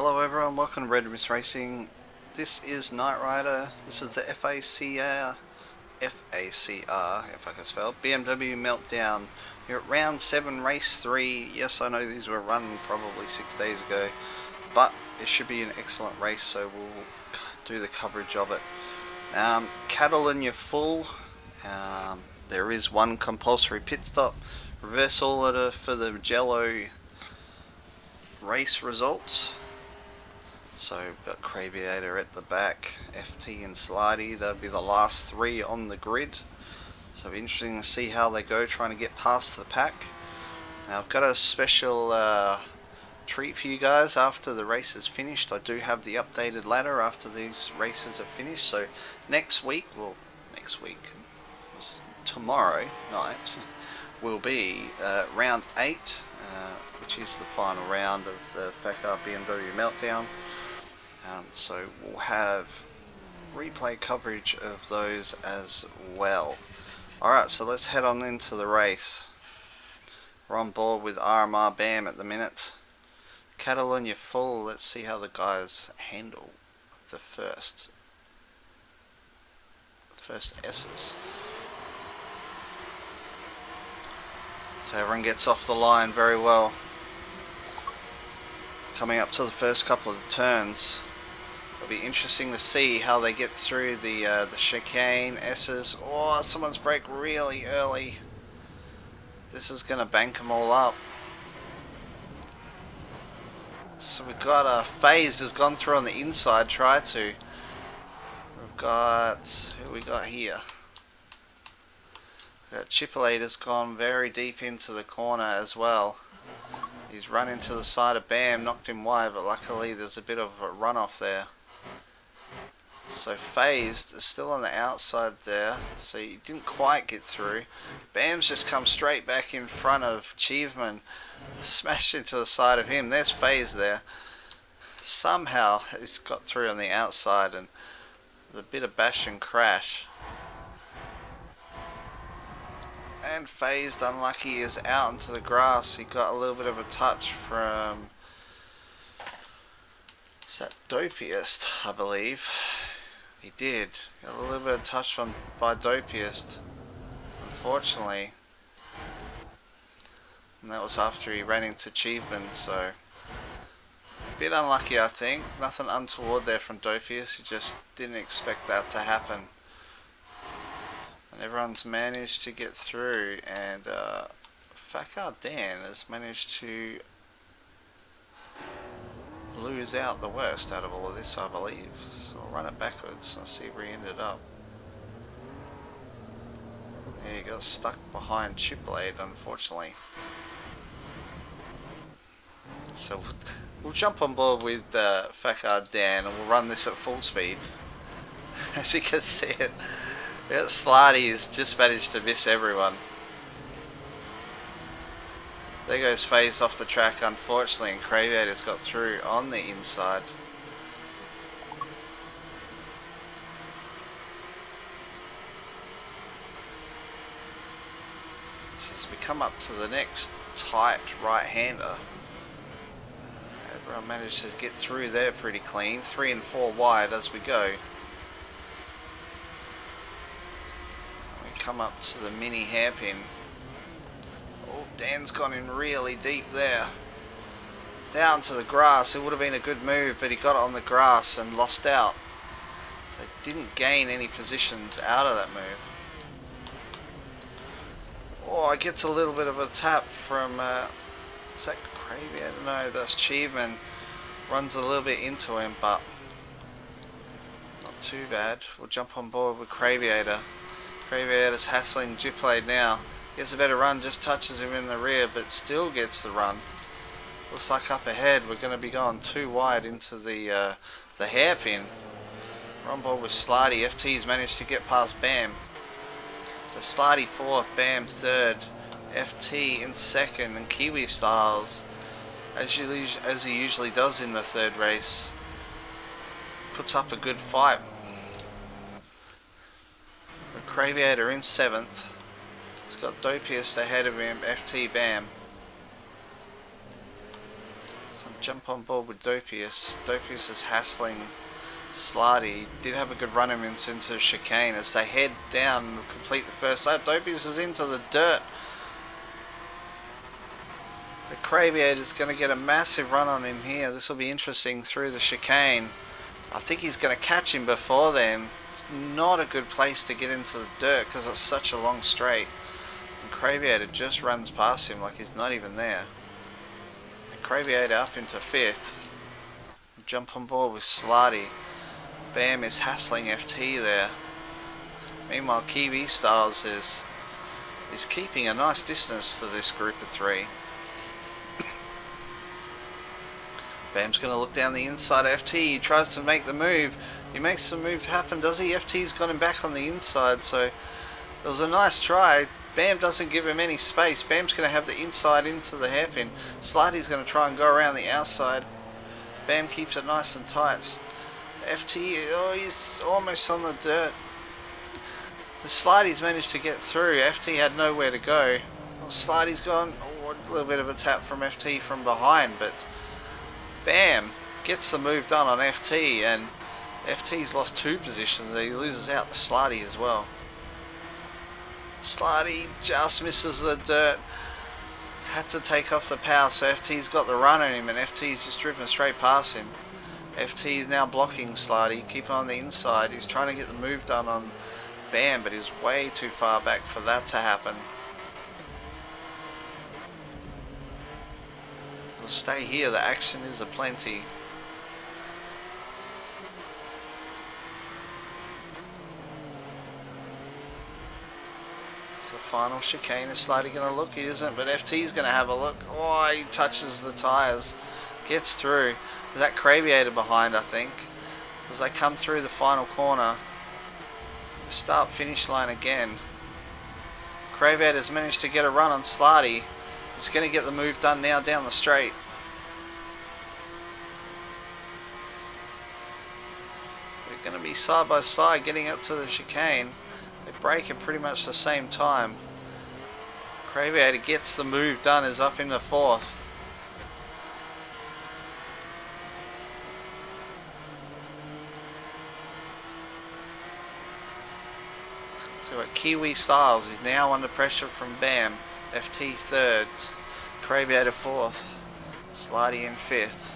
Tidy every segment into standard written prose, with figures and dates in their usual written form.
Hello everyone, welcome to RedMystRacing. This is Knight Rider. This is the FACR, if I can spell, BMW Meltdown. You're at round 7, race 3. Yes, I know these were run probably 6 days ago, but it should be an excellent race, so we'll do the coverage of it. Cattle in your full. There is one compulsory pit stop. Reverse order for the Jello race results. So we've got Craviator at the back, FT and Slarty, they'll be the last 3 on the grid. So it'll be interesting to see how they go trying to get past the pack. Now I've got a special treat for you guys after the race is finished. I do have the updated ladder after these races are finished. So next week, tomorrow night, will be round 8, which is the final round of the FACR BMW Meltdown. So we'll have replay coverage of those as well. Alright, so let's head on into the race. We're on board with RMR BAM at the minute. Catalonia full. Let's see how the guys handle the first S's. So everyone gets off the line very well. Coming up to the first couple of turns. It'll be interesting to see how they get through the chicane, S's. Oh, someone's brake really early. This is going to bank them all up. So we've got Fazed has gone through on the inside, try to. We've got, who we got here? We've got Chipolator's gone very deep into the corner as well. He's run into the side of BAM, knocked him wide, but luckily there's a bit of a runoff there. So Fazed is still on the outside there, so he didn't quite get through. BAM's just come straight back in front of Achievement, smashed into the side of him. There's Fazed there. Somehow he's got through on the outside, and with a bit of bash and crash. And Fazed Unlucky is out into the grass. He got a little bit of a touch from, is that Doppiest, I believe. He did. Got a little bit of touch by Doppiest, unfortunately. And that was after he ran into Achievement, so a bit unlucky, I think. Nothing untoward there from Doppiest. He just didn't expect that to happen. And everyone's managed to get through, and FACR Dan has managed to lose out the worst out of all of this, I believe. So I'll run it backwards and see where he ended up. Yeah, he got stuck behind Chipolate, unfortunately. So we'll jump on board with FACR Dan and we'll run this at full speed. As you can see it, Slarty has just managed to miss everyone. There goes Fazed off the track, unfortunately, and Craviator's got through on the inside. So as we come up to the next tight right-hander, everyone managed to get through there pretty clean. 3 and 4 wide as we go. We come up to the mini hairpin. Oh, Dan's gone in really deep there. Down to the grass. It would have been a good move, but he got it on the grass and lost out. So didn't gain any positions out of that move. Oh, it gets a little bit of a tap from, is that Craviator? No, that's Achievement. Runs a little bit into him, but not too bad. We'll jump on board with Craviator. Craviator's hassling Jiplade now. Gets a better run, just touches him in the rear, but still gets the run. Looks like up ahead we're going to be going too wide into the hairpin. We're on board with Slarty. FT's managed to get past BAM. So Slarty 4th, BAM 3rd, FT in 2nd, and Kiwi Styles, as he usually does in the 3rd race, puts up a good fight. Craviator in 7th. He's got Doppiest ahead of him, FT BAM. jump on board with Doppiest. Doppiest is hassling Slarty. Did have a good run him into the chicane as they head down and complete the first lap. Doppiest is into the dirt. The Craviator is going to get a massive run on him here. This will be interesting through the chicane. I think he's going to catch him before then. Not a good place to get into the dirt because it's such a long straight. And Craviator just runs past him like he's not even there. And Craviator up into 5th. Jump on board with Slarty. Bam is hassling FT there. Meanwhile, Kiwi Styles is keeping a nice distance to this group of 3. Bam's going to look down the inside of FT. He tries to make the move. He makes the move happen, does he? FT's got him back on the inside, so it was a nice try. Bam doesn't give him any space. Bam's going to have the inside into the hairpin. Slarty's going to try and go around the outside. Bam keeps it nice and tight. FT, oh, he's almost on the dirt. The Slarty's managed to get through. FT had nowhere to go. Well, Slarty's gone. Oh, a little bit of a tap from FT from behind, but Bam gets the move done on FT, and FT's lost 2 positions. He loses out to Slarty as well. Slarty just misses the dirt. Had to take off the power, so FT's got the run on him, and FT's just driven straight past him. FT is now blocking Slarty. Keep on the inside. He's trying to get the move done on Bam, but he's way too far back for that to happen. We'll stay here. The action is aplenty. The final chicane. Is Slarty going to look? He isn't, but FT's going to have a look. Oh, he touches the tyres. Gets through. There's that Craviator behind, I think. As they come through the final corner. Start finish line again. Craviator's managed to get a run on Slarty. He's going to get the move done now down the straight. They're going to be side by side getting up to the chicane. They break at pretty much the same time. Craviator gets the move done, is up in the 4th. So at Kiwi Styles is now under pressure from Bam. FT 3rd, Craviator 4th, Slarty in 5th.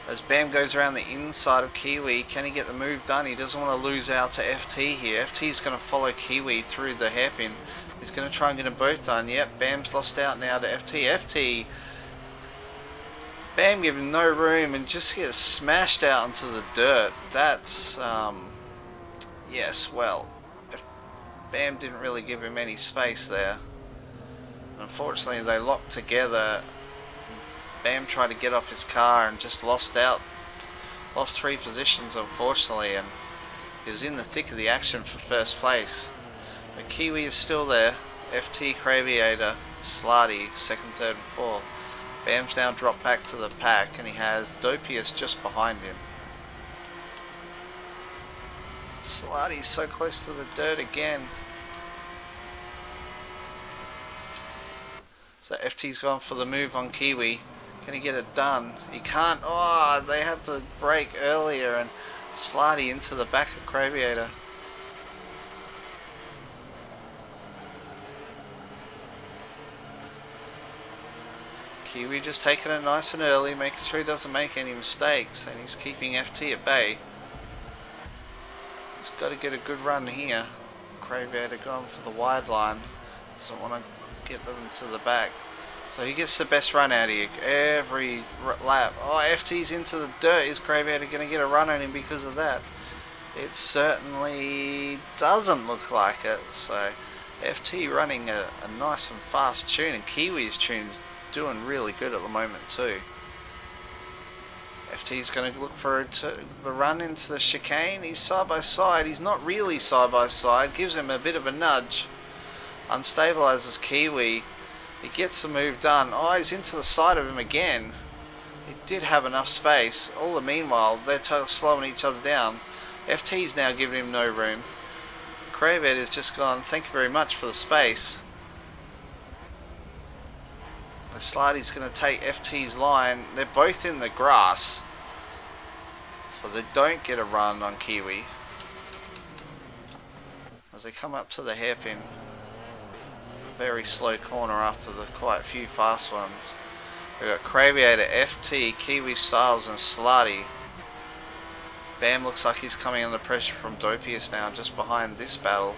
As Bam goes around the inside of Kiwi, can he get the move done? He doesn't want to lose out to FT here. FT's going to follow Kiwi through the hairpin. He's going to try and get them both done. Yep, Bam's lost out now to FT. FT, Bam giving no room and just gets smashed out into the dirt. That's, yes, well, Bam didn't really give him any space there. Unfortunately, they locked together. Bam tried to get off his car and just lost out. Lost 3 positions, unfortunately, and he was in the thick of the action for 1st place. But Kiwi is still there. FT, Craviator, Slarty, 2nd, 3rd, and 4th. Bam's now dropped back to the pack, and he has Doppiest just behind him. Slarty's so close to the dirt again. So FT's gone for the move on Kiwi. Can he get it done? He can't. Oh, they had to brake earlier, and Slarty into the back of Craviator. Kiwi just taking it nice and early, making sure he doesn't make any mistakes, and he's keeping FT at bay. He's got to get a good run here. Craviator going for the wide line. Doesn't want to get them to the back. So he gets the best run out of you every lap. Oh, FT's into the dirt. Is Craviator going to get a run on him because of that? It certainly doesn't look like it. So FT running a nice and fast tune, and Kiwi's tune's doing really good at the moment too. FT's going to look for the run into the chicane. He's side by side. He's not really side by side. Gives him a bit of a nudge. Unstabilizes Kiwi. He gets the move done. Oh, he's into the side of him again. He did have enough space. All the meanwhile, they're slowing each other down. FT's now giving him no room. Craviator's just gone, thank you very much for the space. Slarty's going to take FT's line. They're both in the grass, so they don't get a run on Kiwi. As they come up to the hairpin, very slow corner after the quite few fast ones. We've got Craviator, FT, Kiwi Styles and Slarty. Bam looks like he's coming under pressure from Doppiest now, just behind this battle.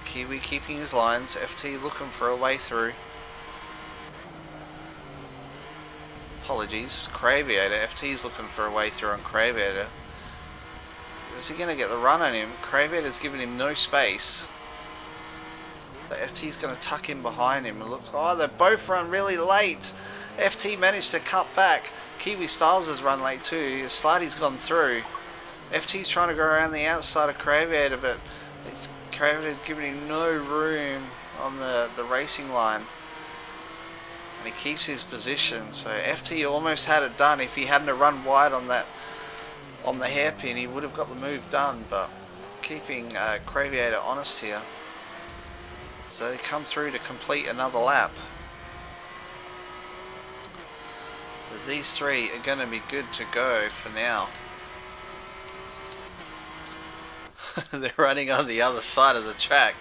Kiwi keeping his lines, FT looking for a way through. Apologies, Craviator, FT's looking for a way through on Craviator. Is he going to get the run on him? Craviator's giving him no space. So FT's going to tuck in behind him and look. Oh, they both run really late. FT managed to cut back. Kiwi Styles has run late too. Slarty's gone through. FT's trying to go around the outside of Craviator, but Craviator's giving him no room on the racing line. And he keeps his position. So FT almost had it done. If he hadn't run wide on that, on the hairpin, he would have got the move done, but keeping Craviator honest here. So they come through to complete another lap. But these three are going to be good to go for now. They're running on the other side of the track.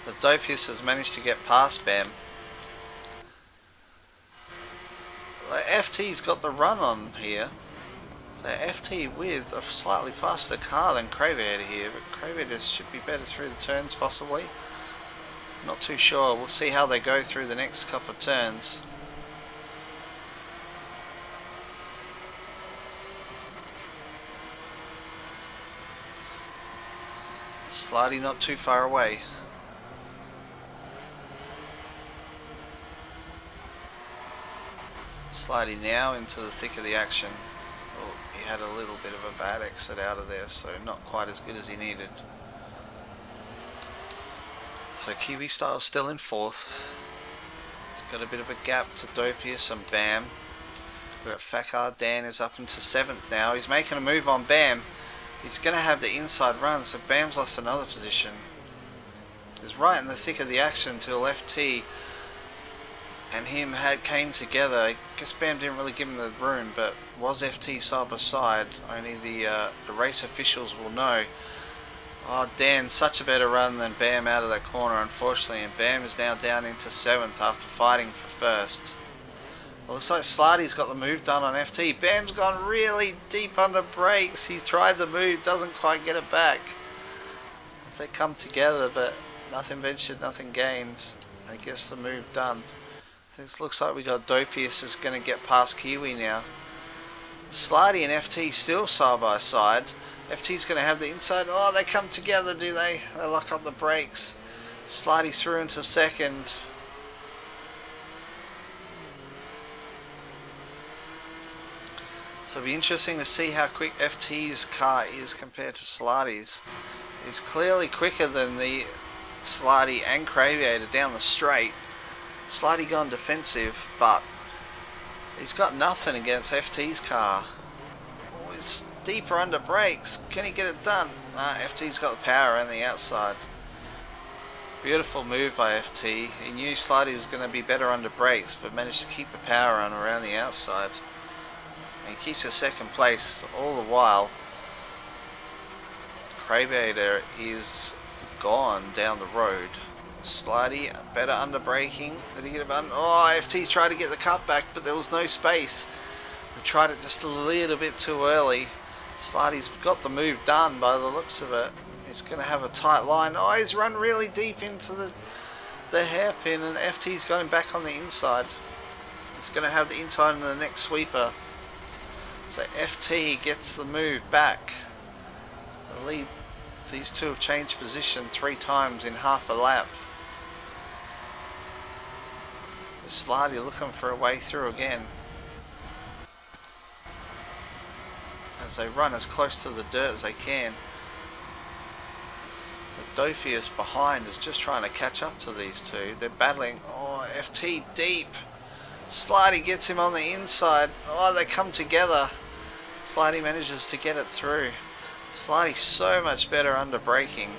The Doppiest has managed to get past Bam. FT's got the run on here. So FT with a slightly faster car than Craviator here, but Craviator should be better through the turns possibly. Not too sure. We'll see how they go through the next couple of turns. Slarty not too far away. Slarty now into the thick of the action. Oh, he had a little bit of a bad exit out of there, so not quite as good as he needed. So Kiwi Styles still in fourth. He's got a bit of a gap to Doppiest and Bam. We've got FACR Dan is up into seventh now. He's making a move on Bam. He's going to have the inside run, so Bam's lost another position. He's right in the thick of the action till FT and him came together. I guess Bam didn't really give him the room, but was FT side by side? Only the race officials will know. Oh, Dan, such a better run than Bam out of that corner, unfortunately, and Bam is now down into seventh after fighting for first. Well, looks like Slarty's got the move done on FT. Bam's gone really deep under brakes. He's tried the move, doesn't quite get it back. As they come together, but nothing ventured, nothing gained. I guess the move done. This looks like we got Doppiest is going to get past Kiwi now. Slarty and FT still side by side. FT's going to have the inside. Oh, they come together, do they? They lock up the brakes. Slarty through into second. So it'll be interesting to see how quick FT's car is compared to Slarty's. He's clearly quicker than the Slarty and Craviator down the straight. Slarty gone defensive, but he's got nothing against FT's car. Oh, it's deeper under brakes. Can he get it done? FT's got the power around the outside. Beautiful move by FT. He knew Slarty was going to be better under brakes, but managed to keep the power on around the outside. And he keeps his second place all the while. Craviator is gone down the road. Slarty better under braking. Did he get a button? Oh, FT tried to get the cut back, but there was no space. We tried it just a little bit too early. Slarty's got the move done by the looks of it. He's going to have a tight line. Oh, he's run really deep into the hairpin, and FT's got him back on the inside. He's going to have the inside in the next sweeper. So FT gets the move back. The lead. These two have changed position 3 times in half a lap. Slarty looking for a way through again. As they run as close to the dirt as they can. The Doppiest behind is just trying to catch up to these two. They're battling. Oh, FT deep. Slarty gets him on the inside. Oh, they come together. Slarty manages to get it through. Slarty's so much better under braking.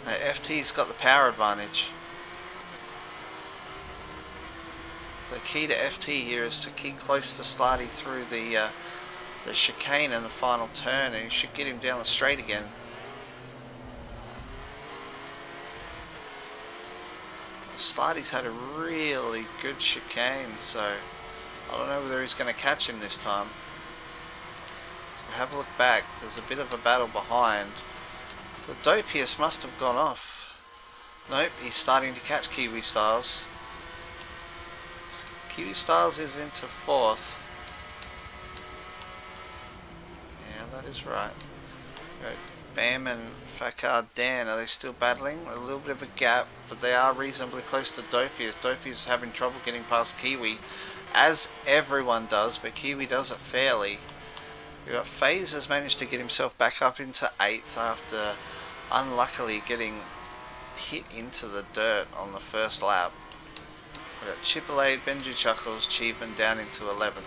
FT's got the power advantage. The key to FT here is to keep close to Slarty through the chicane in the final turn, and you should get him down the straight again. Slarty's had a really good chicane, so I don't know whether he's going to catch him this time. So have a look back. There's a bit of a battle behind. The Doppiest must have gone off. Nope, he's starting to catch Kiwi Styles. Kiwi Styles is into 4th. Yeah, that is right. Bam and FACR Dan, are they still battling? A little bit of a gap, but they are reasonably close to Doppiest. Doppiest is having trouble getting past Kiwi, as everyone does, but Kiwi does it fairly. We've got Fazed has managed to get himself back up into 8th after unluckily getting hit into the dirt on the first lap. We've got Chipolade, Benji Chuckles, Cheevan down into 11th.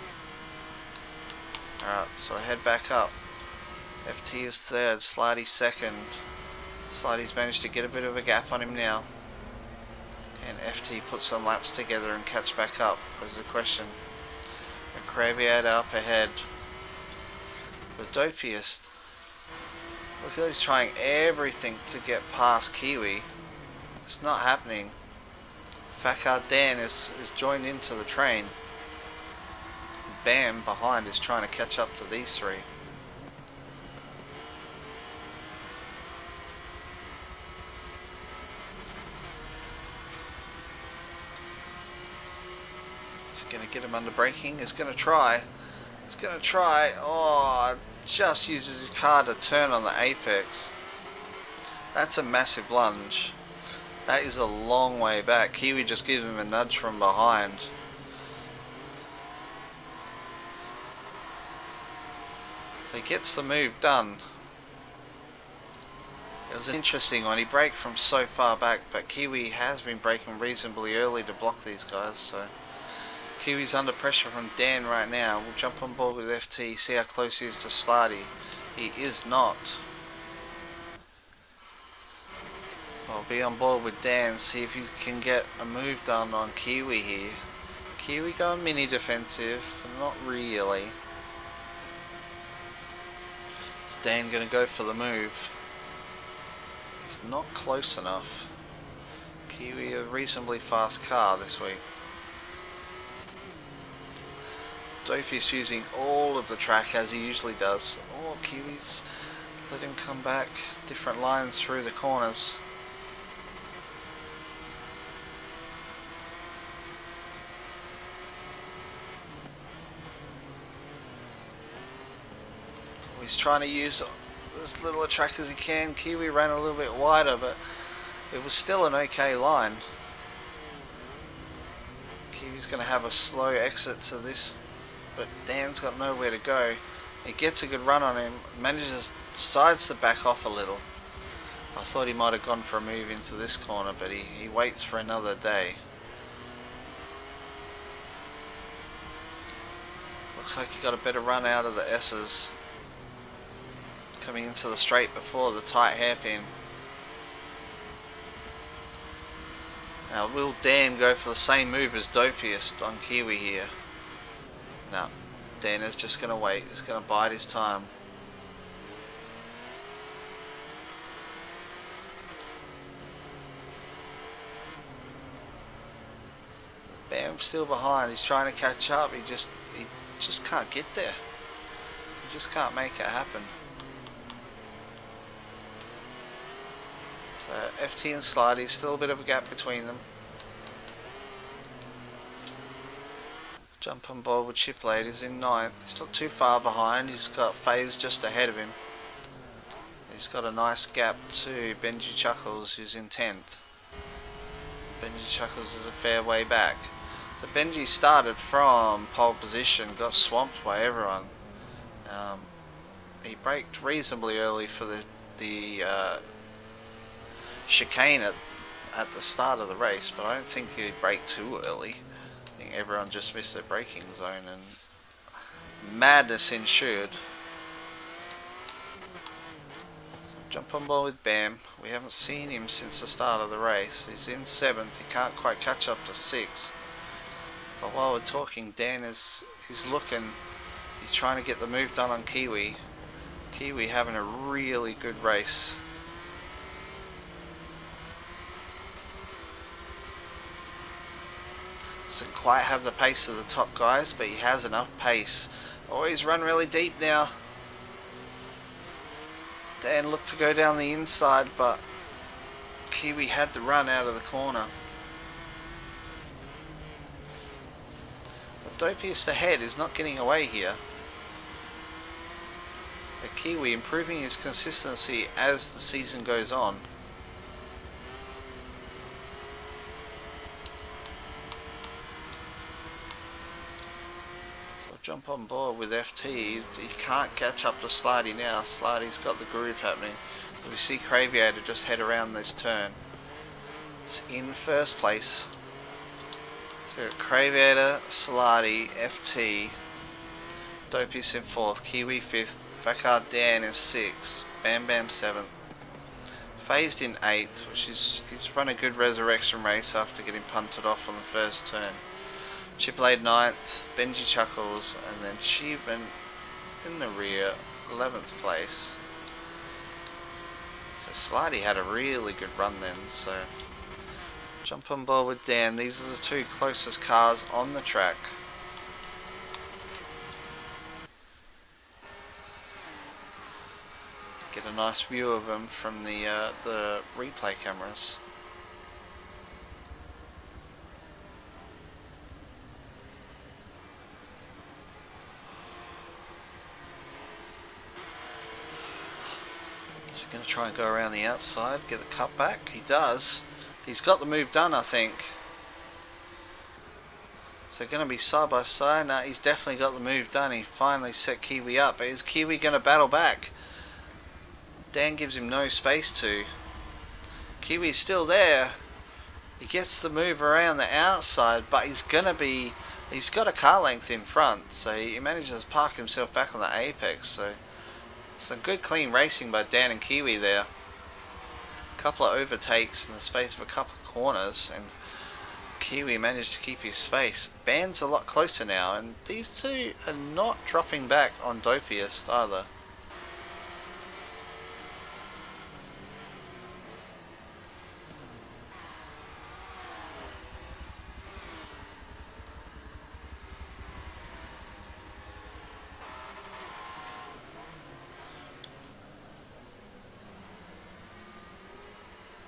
Alright, so I head back up. FT is 3rd, Slarty 2nd. Slarty's managed to get a bit of a gap on him now. And FT put some laps together and catch back up. There's a question. And Craviator up ahead. The Doppiest. Look at he's trying everything to get past Kiwi. It's not happening. FACR Dan is joined into the train. Bam behind is trying to catch up to these three. He's going to get him under braking. He's going to try. He's going to try. Oh, just uses his car to turn on the apex. That's a massive lunge. That is a long way back. Kiwi just gives him a nudge from behind. He gets the move done. It was an interesting one. He braked from so far back, but Kiwi has been braking reasonably early to block these guys, so Kiwi's under pressure from Dan right now. We'll jump on board with FT, see how close he is to Slarty. He is not. I'll be on board with Dan, see if he can get a move done on Kiwi here. Kiwi going mini defensive, not really. Is Dan going to go for the move? He's not close enough. Kiwi a reasonably fast car this week. Doppiest using all of the track as he usually does. Oh, Kiwi's let him come back. Different lines through the corners. He's trying to use as little a track as he can. Kiwi ran a little bit wider, but it was still an okay line. Kiwi's going to have a slow exit to this, but Dan's got nowhere to go. He gets a good run on him, decides to back off a little. I thought he might have gone for a move into this corner, but he waits for another day. Looks like he got a better run out of the S's. Coming into the straight before the tight hairpin. Now will Dan go for the same move as Doppiest on Kiwi here? No, Dan is just going to wait. He's going to bide his time. Bam's still behind. He's trying to catch up. He just can't get there. He just can't make it happen. So FT and Slarty, still a bit of a gap between them. Jump on board with Chipolade, he's in 9th. He's not too far behind. He's got Fazed just ahead of him. He's got a nice gap to Benji Chuckles, who's in 10th. Benji Chuckles is a fair way back. So Benji started from pole position, got swamped by everyone. He braked reasonably early for the chicane at the start of the race, but I don't think he braked too early. I think everyone just missed their braking zone and madness ensued. Jump on board with Bam. We haven't seen him since the start of the race. He's in 7th. He can't quite catch up to 6th. But while we're talking, Dan is looking. He's trying to get the move done on Kiwi. Kiwi having a really good race. Doesn't quite have the pace of the top guys, but he has enough pace. Oh, he's run really deep now. Dan looked to go down the inside, but Kiwi had to run out of the corner. But Doppiest ahead is not getting away here. But Kiwi improving his consistency as the season goes on. Jump on board with FT. He can't catch up to Slarty now. Slarty's got the groove happening. We see Craviator just head around this turn. It's in first place. So Craviator, Slarty, FT, Doppiest in fourth, Kiwi fifth, FACR Dan is sixth, Bam Bam seventh, Fazed in eighth, which is he's run a good resurrection race after getting punted off on the first turn. Chipblade 9th, Benji Chuckles, and then Achievement in the rear, 11th place. So Slarty had a really good run then, so jump on board with Dan. These are the two closest cars on the track. Get a nice view of them from the replay cameras. Is he going to try and go around the outside, get the cut back? He does. He's got the move done, I think. So going to be side by side. No, he's definitely got the move done. He finally set Kiwi up. But is Kiwi going to battle back? Dan gives him no space to. Kiwi's still there. He gets the move around the outside, but he's got a car length in front. So he manages to park himself back on the apex. So some good clean racing by Dan and Kiwi there. A couple of overtakes in the space of a couple of corners, and Kiwi managed to keep his space. Band's a lot closer now, and these two are not dropping back on Doppiest either.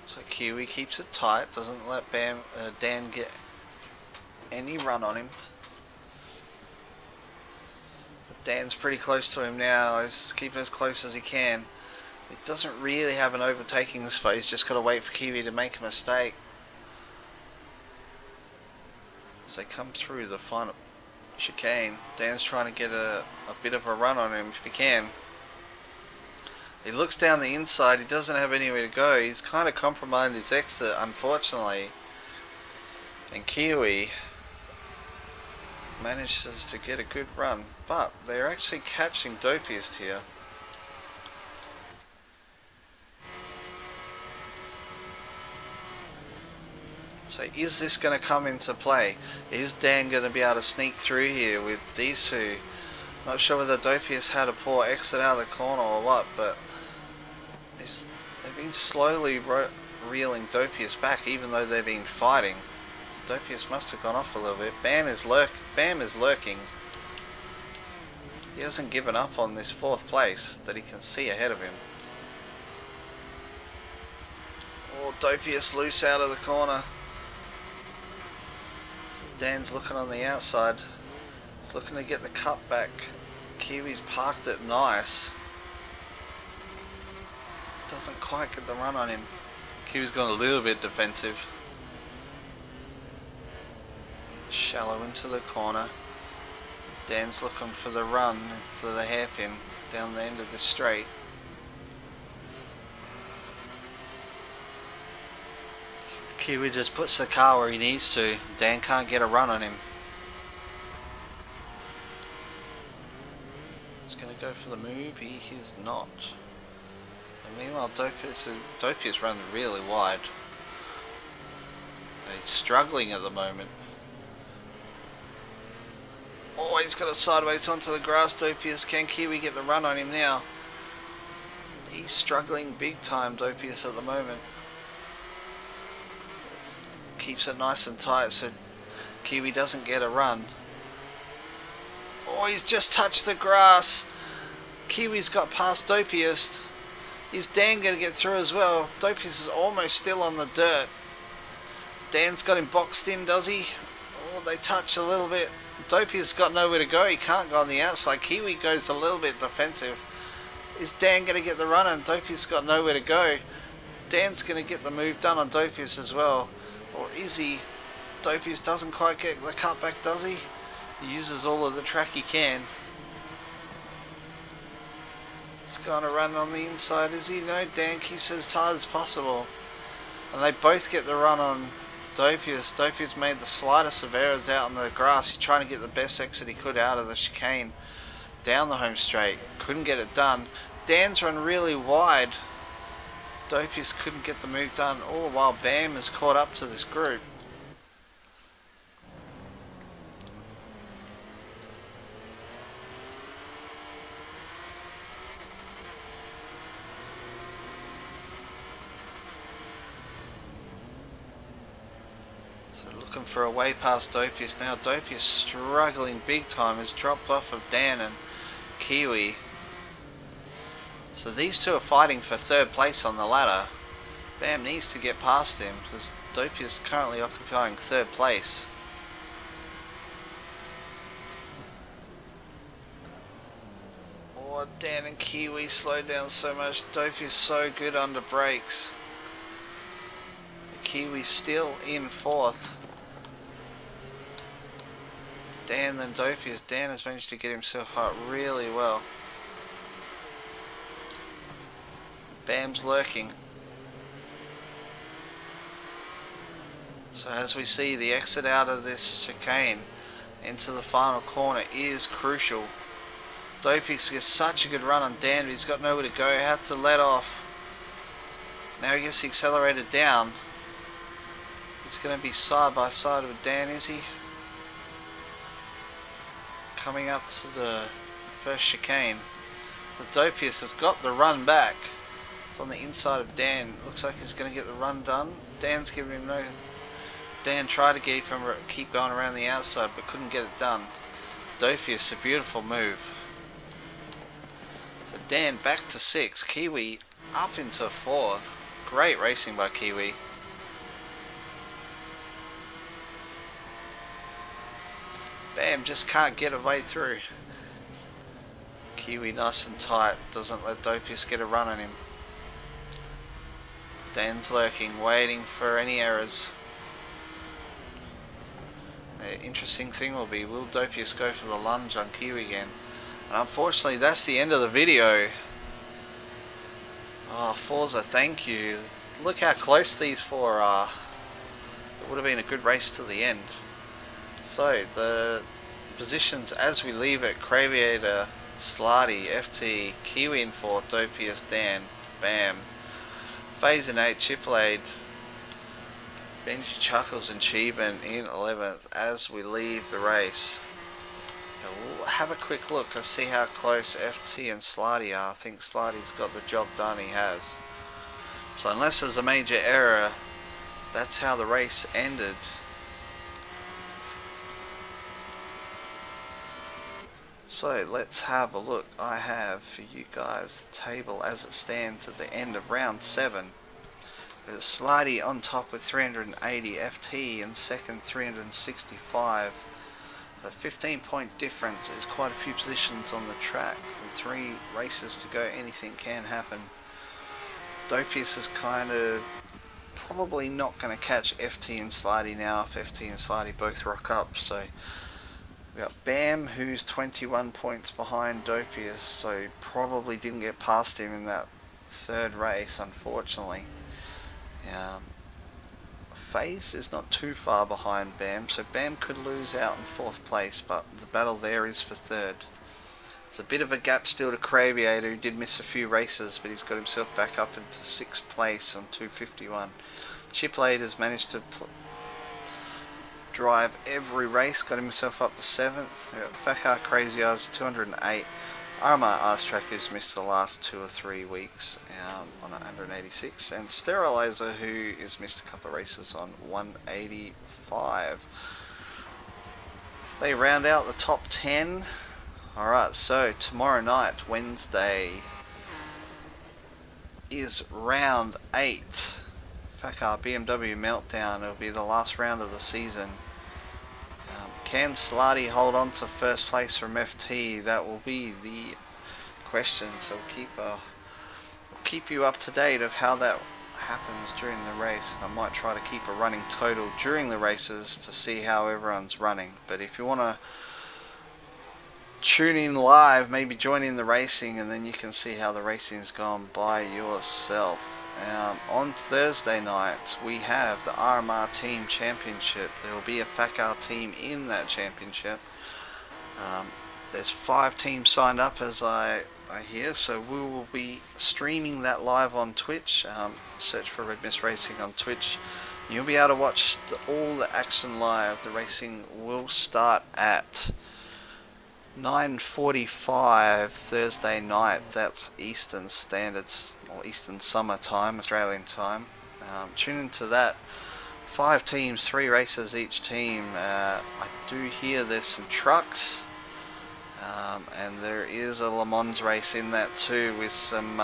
So Kiwi keeps it tight, doesn't let Dan get any run on him. But Dan's pretty close to him now, he's keeping as close as he can. He doesn't really have an overtaking space, just got to wait for Kiwi to make a mistake. As they come through the final chicane, Dan's trying to get a bit of a run on him if he can. He looks down the inside, he doesn't have anywhere to go. He's kind of compromised his exit, unfortunately. And Kiwi manages to get a good run. But they're actually catching Doppiest here. So is this going to come into play? Is Dan going to be able to sneak through here with these two? Not sure whether Doppiest had a poor exit out of the corner or what, but they've been slowly reeling Doppiest back, even though they've been fighting. Doppiest must have gone off a little bit. Bam is lurking. He hasn't given up on this fourth place that he can see ahead of him. Oh, Doppiest loose out of the corner. So Dan's looking on the outside. He's looking to get the cut back. Kiwi's parked it nice. Doesn't quite get the run on him. Kiwi's gone a little bit defensive. Shallow into the corner. Dan's looking for the run into the hairpin down the end of the straight. Kiwi just puts the car where he needs to. Dan can't get a run on him. He's going to go for the move. He is not. And meanwhile, Doppiest runs really wide. He's struggling at the moment. Oh, he's got it sideways onto the grass. Doppiest. Can Kiwi get the run on him now? He's struggling big time, Doppiest, at the moment. Keeps it nice and tight so Kiwi doesn't get a run. Oh, he's just touched the grass. Kiwi's got past Doppiest. Is Dan going to get through as well? Doppiest is almost still on the dirt. Dan's got him boxed in, does he? Oh, they touch a little bit. Doppiest's got nowhere to go. He can't go on the outside. Kiwi goes a little bit defensive. Is Dan going to get the run? And Doppiest's got nowhere to go. Dan's going to get the move done on Doppiest as well. Or is he? Doppiest doesn't quite get the cutback, does he? He uses all of the track he can. He's going to run on the inside, is he? No, Dan keeps it as tight as possible. And they both get the run on Doppiest. Doppiest made the slightest of errors out on the grass. He's trying to get the best exit he could out of the chicane down the home straight. Couldn't get it done. Dan's run really wide. Doppiest couldn't get the move done, all while Bam is caught up to this group. So looking for a way past Doppiest now. Doppiest struggling big time, has dropped off of Dan and Kiwi. So these two are fighting for third place on the ladder. Bam needs to get past him because Doppiest is currently occupying third place. Oh, Dan and Kiwi slowed down so much. Doppiest so good under brakes. The Kiwi still in fourth. Dan and Doppiest. Dan has managed to get himself up really well. Bam's lurking. So as we see, the exit out of this chicane into the final corner is crucial. Doppiest gets such a good run on Dan, but he's got nowhere to go. Had to let off. Now he gets accelerated down. He's going to be side by side with Dan, is he? Coming up to the first chicane. The Doppiest has got the run back. On the inside of Dan. Looks like he's going to get the run done. Dan's giving him no. Dan tried to keep going around the outside but couldn't get it done. Doppiest, a beautiful move. So Dan back to 6. Kiwi up into 4th. Great racing by Kiwi. Bam just can't get a way through. Kiwi nice and tight. Doesn't let Doppiest get a run on him. Dan's lurking, waiting for any errors. The interesting thing will be, will Doppiest go for the lunge on Kiwi again? And unfortunately, that's the end of the video. Oh, Forza, thank you. Look how close these four are. It would have been a good race to the end. So, the positions as we leave it: Craviator, Slarty, FT, Kiwi in 4th, Doppiest, Dan, Bam. Fazed Unlucky, Chipblade, Benji Chuckles and Cheeban in 11th as we leave the race. Now we'll have a quick look and see how close FT and Slarty are. I think Slarty's got the job done, he has. So unless there's a major error, that's how the race ended. So let's have a look. I have for you guys the table as it stands at the end of round 7. There's Slarty on top with 380, FT in second 365. So 15-point difference. There's quite a few positions on the track. With 3 races to go, anything can happen. Doppiest is kind of probably not going to catch FT and Slarty now if FT and Slarty both rock up. So we got Bam, who's 21 points behind Doppiest, so probably didn't get past him in that 3rd race, unfortunately. Fazed is not too far behind Bam, so Bam could lose out in 4th place, but the battle there is for 3rd. It's a bit of a gap still to Craviator, who did miss a few races, but he's got himself back up into 6th place on 251. Chipblade has managed to drive every race, got himself up to 7th. FACR Crazy Eyes 208. RMR Track, who's missed the last 2 or 3 weeks on 186, and Sterilizer, who has missed a couple of races on 185. They round out the top 10. Alright, so tomorrow night, Wednesday, is round 8. FACR BMW Meltdown. It'll be the last round of the season. Can Slarty hold on to first place from FT? That will be the question. So we'll keep you up to date of how that happens during the race. And I might try to keep a running total during the races to see how everyone's running. But if you want to tune in live, maybe join in the racing, and then you can see how the racing's gone by yourself. On Thursday night we have the RMR Team Championship. There will be a FACR team in that championship. There's 5 teams signed up as I hear, so we will be streaming that live on Twitch. Search for RedMystRacing on Twitch. You'll be able to watch all the action live. The racing will start at 9:45 Thursday night. That's Eastern Standards, or Eastern Summer Time, Australian time. Tune into that. 5 teams, 3 races each team. I do hear there's some trucks, and there is a Le Mans race in that too, with some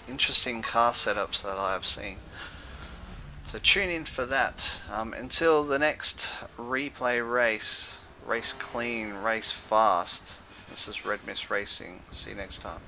interesting car setups that I have seen. So tune in for that. Until the next replay race. Race clean, race fast. This is RedMystRacing. See you next time.